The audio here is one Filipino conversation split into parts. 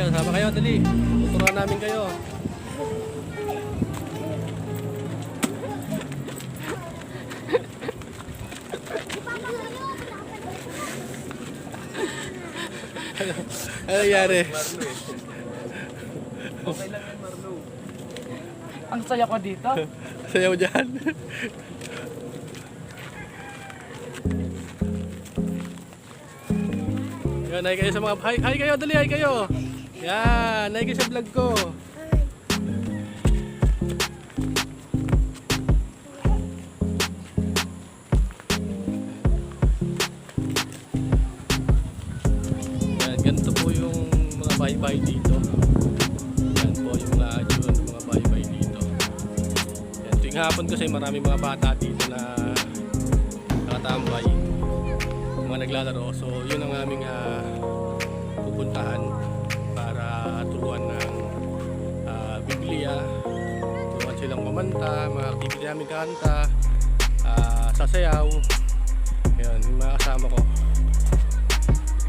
Sama kayo, dali. Tuturuan namin kayo. Ano nangyari? Okay lang yan, Marlo. Ang saya ko dito. Sayaw dyan. Yan, hi kayo sa mga... Hi kayo, dali, hi kayo. Yan, hi kayo sa vlog ko. Yan, ganito po yung mga bahay-bahay dito. Yan po yung mga itsura ng mga bahay-bahay dito. Yan, tuwing hapon kasi marami mga bata dito na nakatambay, mga naglalaro. So yun ang aming pupuntahan para turuan ng Biblia, turuan silang kumanta, mga activity namin kanta, sasayaw. Ayan, yung mga kasama ko.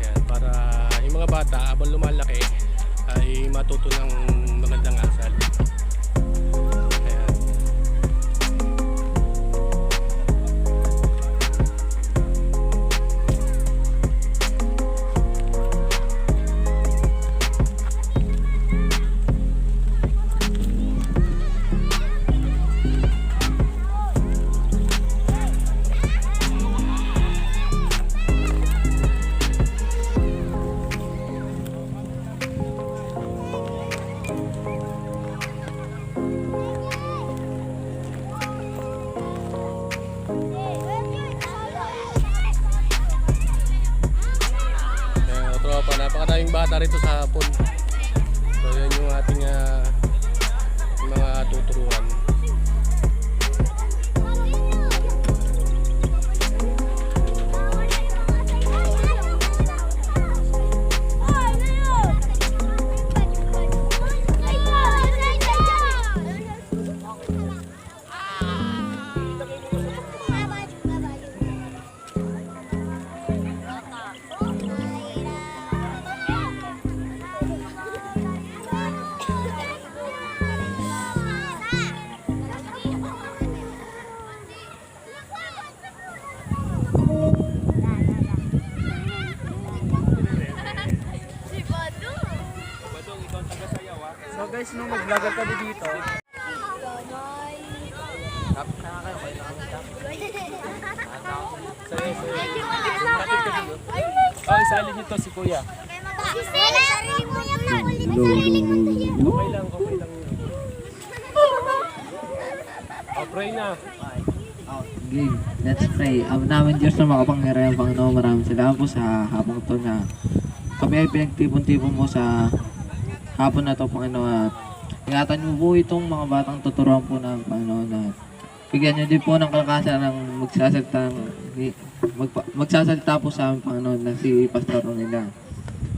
Ayan, para yung mga bata habang lumalaki ay matuto ng magandang asal. Ayan. Tropa, napakadaming bata rito sa hapon. So yan yung ating mga tuturuan. So guys, nung mag-vlogger kami dito, isali nito si Kuya. Okay lang yun. Pray na. Game, let's pray. Ama namin Diyos na makapangyarihan Panginoon, maraming salamat po sa hapong ito na kami ay pinagtipon-tipon mo sa hapon na ito, Panginoon. At ingatan mo po itong mga batang tuturuan po ng Panginoon. At bigyan niyo din po ng kalakasan ng magsasalita po sa amin, Panginoon, na si Pastor nila.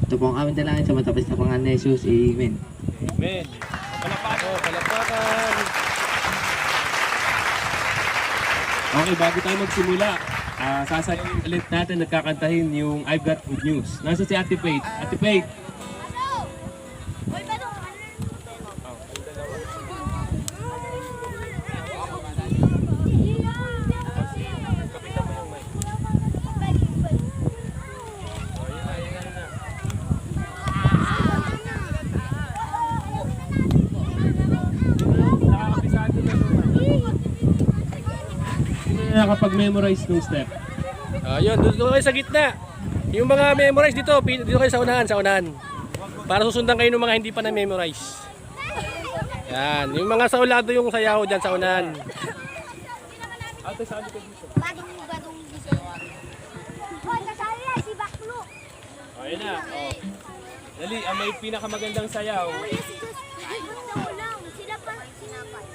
Ito po ang aming dalangin sa matapos na pangalan ni Jesus. Amen. Amen. Palakpakan! Okay, bago tayo magsimula, sasayin ulit natin nagkakantahin yung I've Got Good News. Nasa si Ate Faith. Ate Faith! Nakakapag-memorize ng step. Ayun, doon kayo sa gitna. Yung mga memorize dito kayo sa unahan. Para susundan kayo ng mga hindi pa na-memorize. Yan, yung mga saulado yung sayaw dyan sa unahan. Ate, saan ka dito? Badong dito. Hoy, kasali na si Baklo. Ayun na. Oh. Dali, may pinakamagandang sayaw. Si Diyos. Ay, ulang. Sila pa. Sinapay.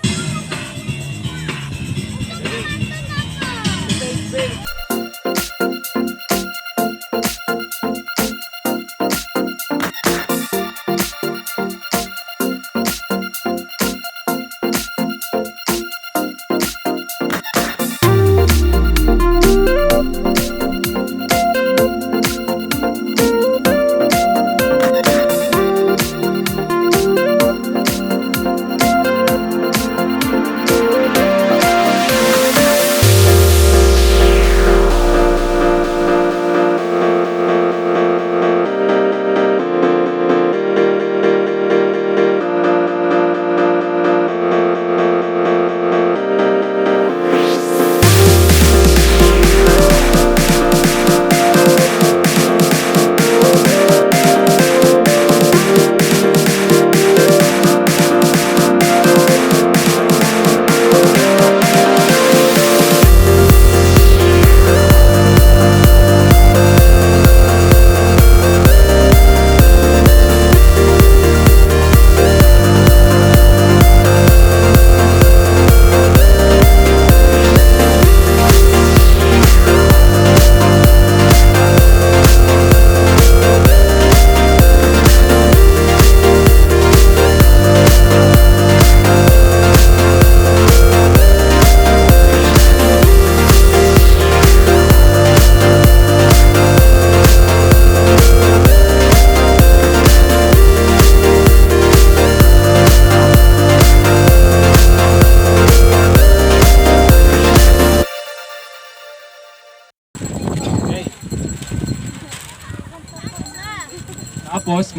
Tapos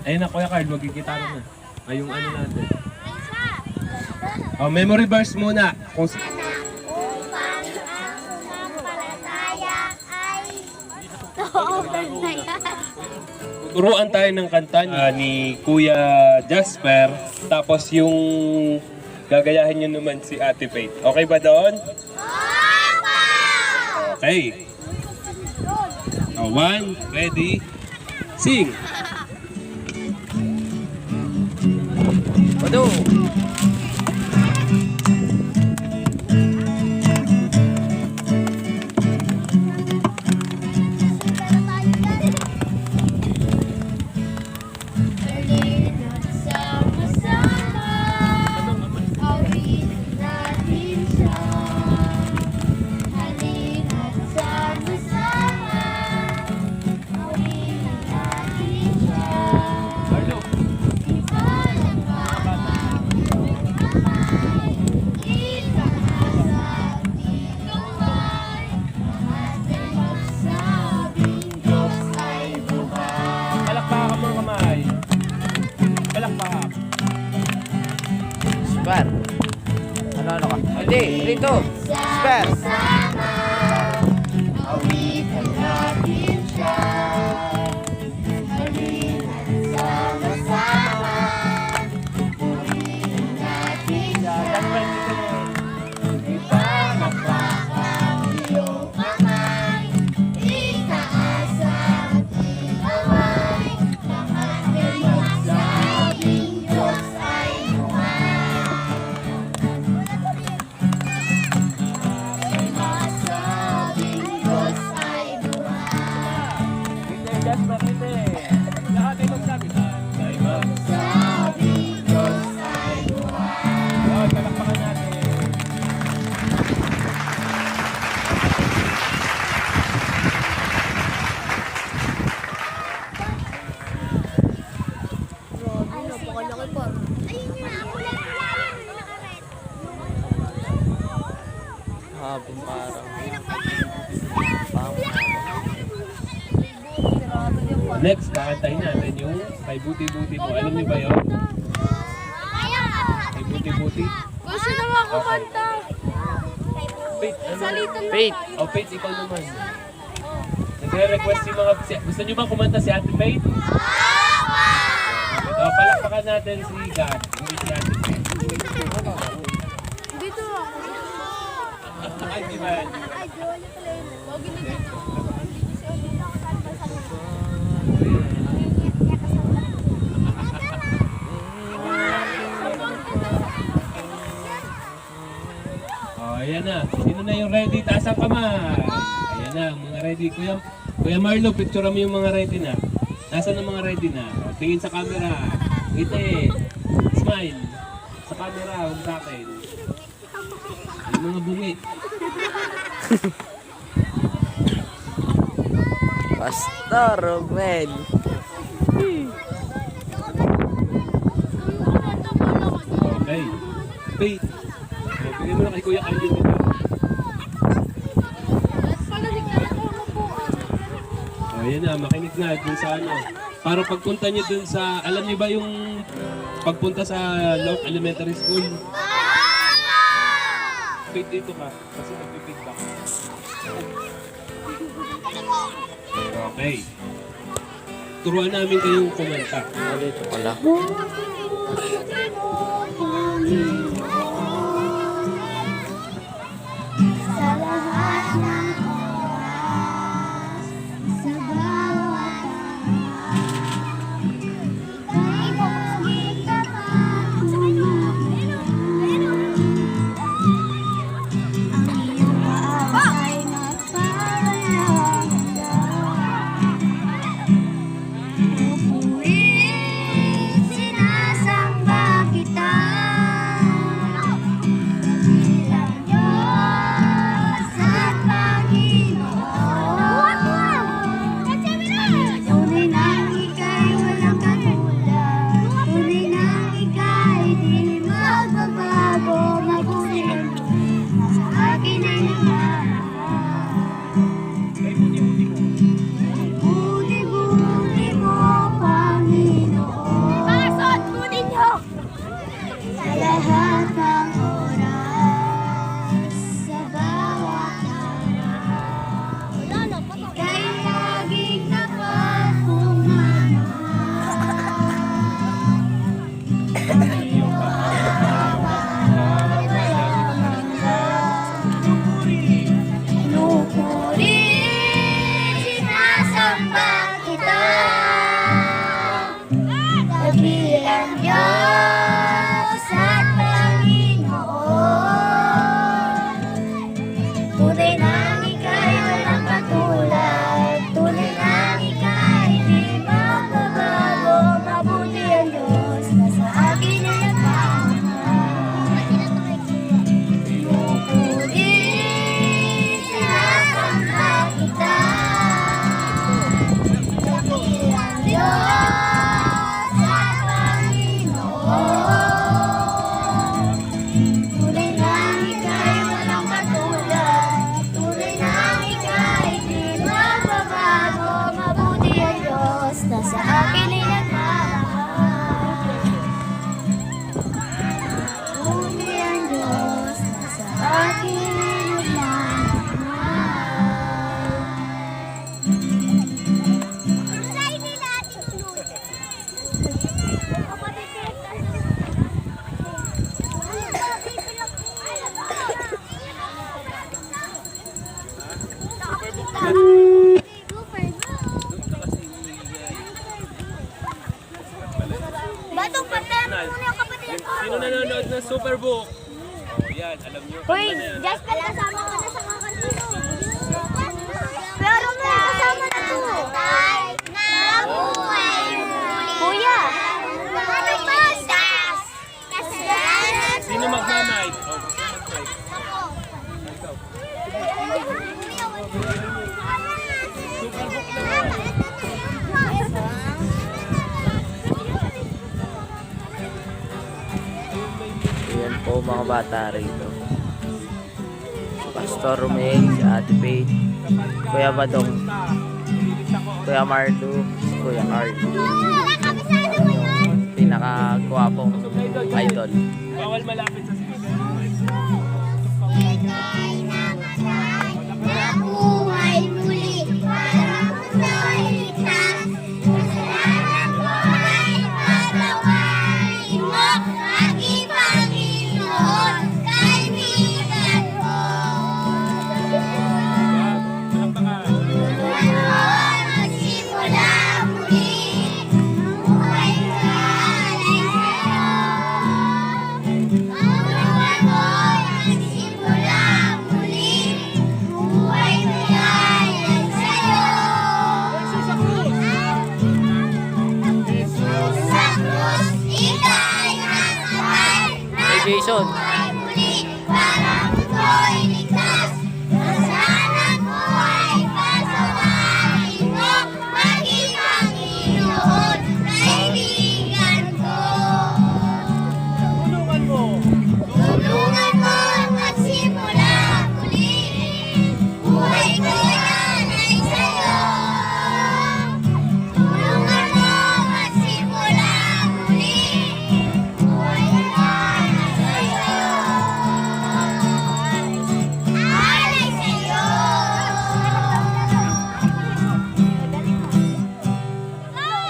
ayun na Kuya Carl, magkikita na. Ay, yung ano natin. Memory verse muna. Kung Upang ang sumampalataya ay turuan tayo ng kanta ni Kuya Jasper, tapos yung gagayahin nyo naman si Ate Faith. Okay ba doon? Okay. One, ready, sing! Pado! Halina't sama-sama, awitin natin siya. Halina't sama-sama, awitin natin siya. Iwanan pa ang iyong kamay, itaas ang ating kamay, ating magsabing Diyos ay buhay. Palakpakan mo kamay. Palakpak. Sper! Ano ka? Hindi! Rito! Sper! Sama-sama, awitin natin siya. Halina't sama-sama, purihin natin siya. Ipalakpak ang iyong kamay, itaas ang ating kamay, ating magsabing Diyos ay buhay. Masabing Diyos ay buhay. Sabing Diyos ay buhay. Habang parang... Next, kakantahin natin yung Kay Buti-Buti Mo. Alam niyo ba yun? Kay Buti-Buti? Gusto naman kumanta. Faith, ano? Faith! Faith, ikaw naman. Nagre-request yung mga... Gusto niyo ba kumanta si Ate Faith? Palakpakan natin si God. Hindi si Ate Faith. Dito ako. Ay, di ba? Ay, Joel pala yun. Huwag yun na dito. Ayan na. Sino na yung ready? Taas ang kamay. Ayan na, mga ready. Kuya Marlo, picture mo yung mga ready na. Nasaan ang mga ready na? Tingin sa camera. Ngiti. Smile. Sa camera, huwag sa akin. Yung mga bungi. Pastor Romel! Okay. Faith. Bigyan mo na kay Kuya Alvin dito. Ayan na, makinig na dun sa ano. Para pagpunta niyo dun sa, alam niyo ba yung pagpunta sa Love Elementary School? Faith dito ka, kasi nagpipigback. Okay. Turuan namin kayong kumanta. Dito pala. Sa lahat ng oras, sa bawat ika'y pumugin ka man. Ang iyong away nagpapalagda. Pupuin, sinasamba kita. Oh, yan, alam nyo. Uy, Ano na yan? Jasper, kasama ko na sa kakantino. Pero may kasama na to. Kuya! Sino magmamay? Oh, magmamay. Ikaw. Superbook naman. Ayan po mga bata rito. Pastor Romel, si Ate Faith, Kuya Badong, Kuya Marlo, Kuya Carl. Pinaka-guwapong idol. Bawal malapit sa sila. Nabuhay muli para magligtas. Kasalanan ko ay patawarin mo, aking Panginoon, kaibigan ko. Ngayon, magsimula muli, buhay ko ay sa'yo. Tulungan mo, magsimula muli, buhay ko ay sa'yo. Sa krus, ika'y namatay. Hey Jason! Nabuhay muli para ako'y ligtas. Kasalanan ko ay patawarin mo, aking Panginoon, kaibigan ko. Tulungan mo magsimula muli, buhay ko yan ay sa'yo. Tulungan mo magsimula muli, buhay ko yan ay sa'yo. Alay sa'yo.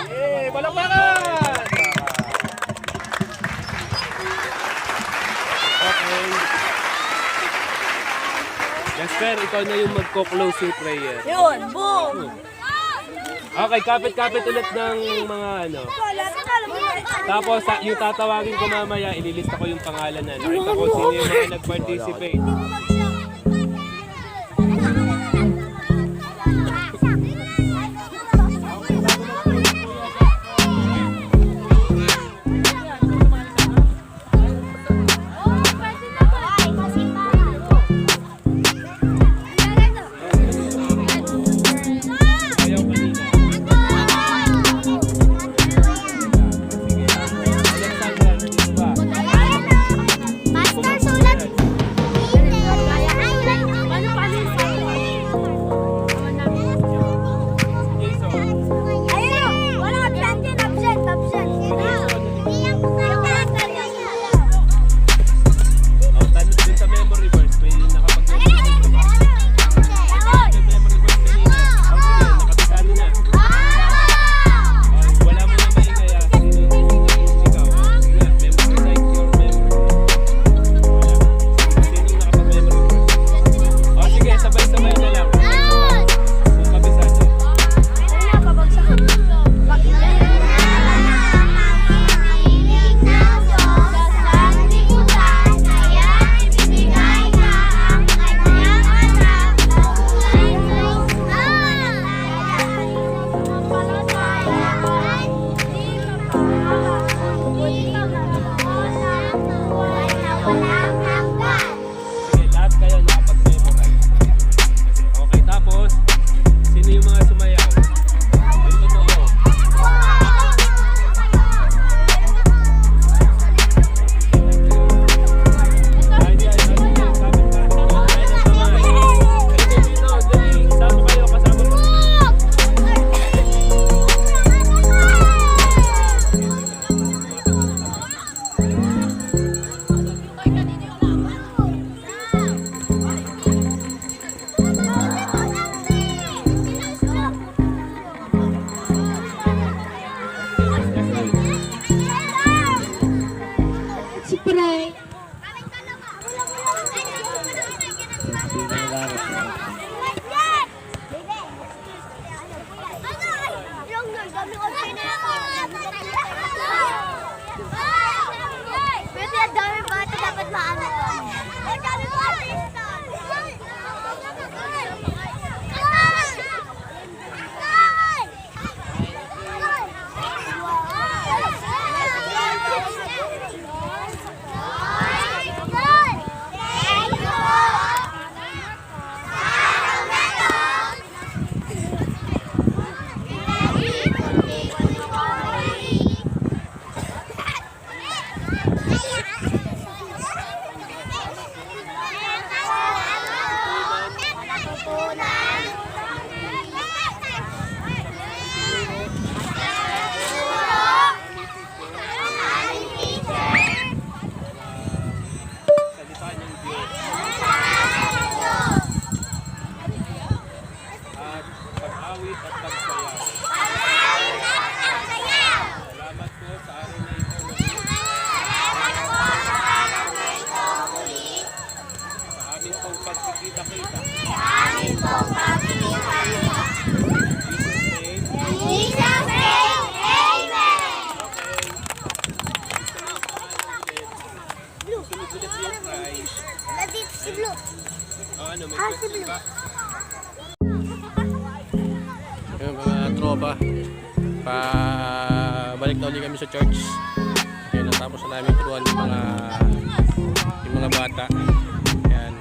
Eh, palakpakan! Okay. Jasper, ikaw na yung magko-closing prayer. Yun, boom! Okay, kapit-kapit ulit ng mga ano. Tapos yung tatawagin ko mamaya, ililista ko yung pangalan na. Nakita ko sino yung mga nag-participate. Ayaw kanina. Alexandra, nandito ba? Master, sulat. Nandito si Blue. Ano, may Si Blue. Yung mga tropa, balik na ulit kami sa church. Kaya natapos na namin turuan yung mga bata. Yan.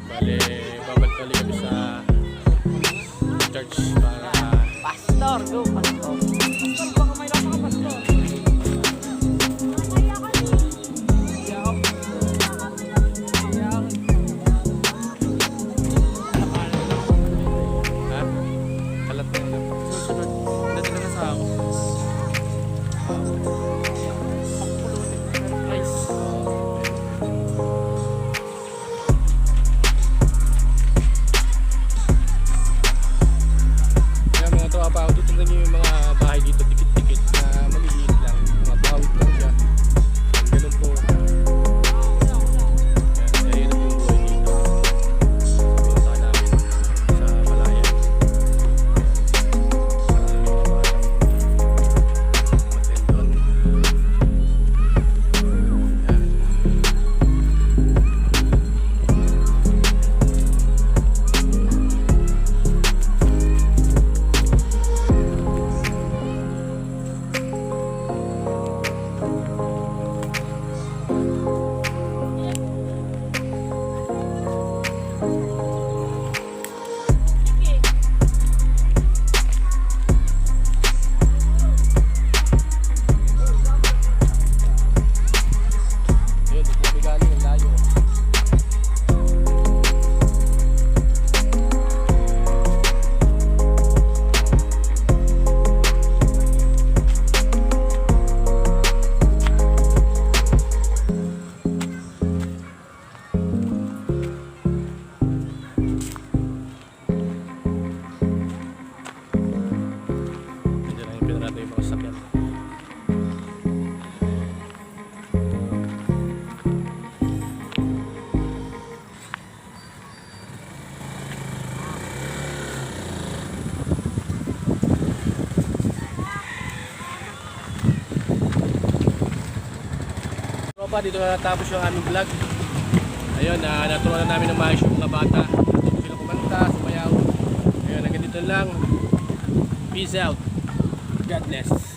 Bale, babalik na ulit kami sa church para Pastor, go pastor. Baka may lasa ka pastor. ha? Kalat na yun. Susunod. Dati na sa ako. Rice. Kaya mga tropa, ako titignan nyo yung mga bahay dito, dikit-dikit na maliliit lang. Mga pawit lang siya. Yan, ganun po. Yan, kaya hirap yung buhay dito. Sa punta namin sa Palayan. Marami mga bata. Matendon. Yan. Yun, dito kami galing, ang layo. Nandiyan lang yung pinarada yung mga sasakyan. Tropa, dito na natapos yung aming vlog. Ayun, naturuan na namin ng maayos yung mga bata. Dito sila kumanta, sumayaw. Ayun, hanggang dito lang. Peace out. God bless.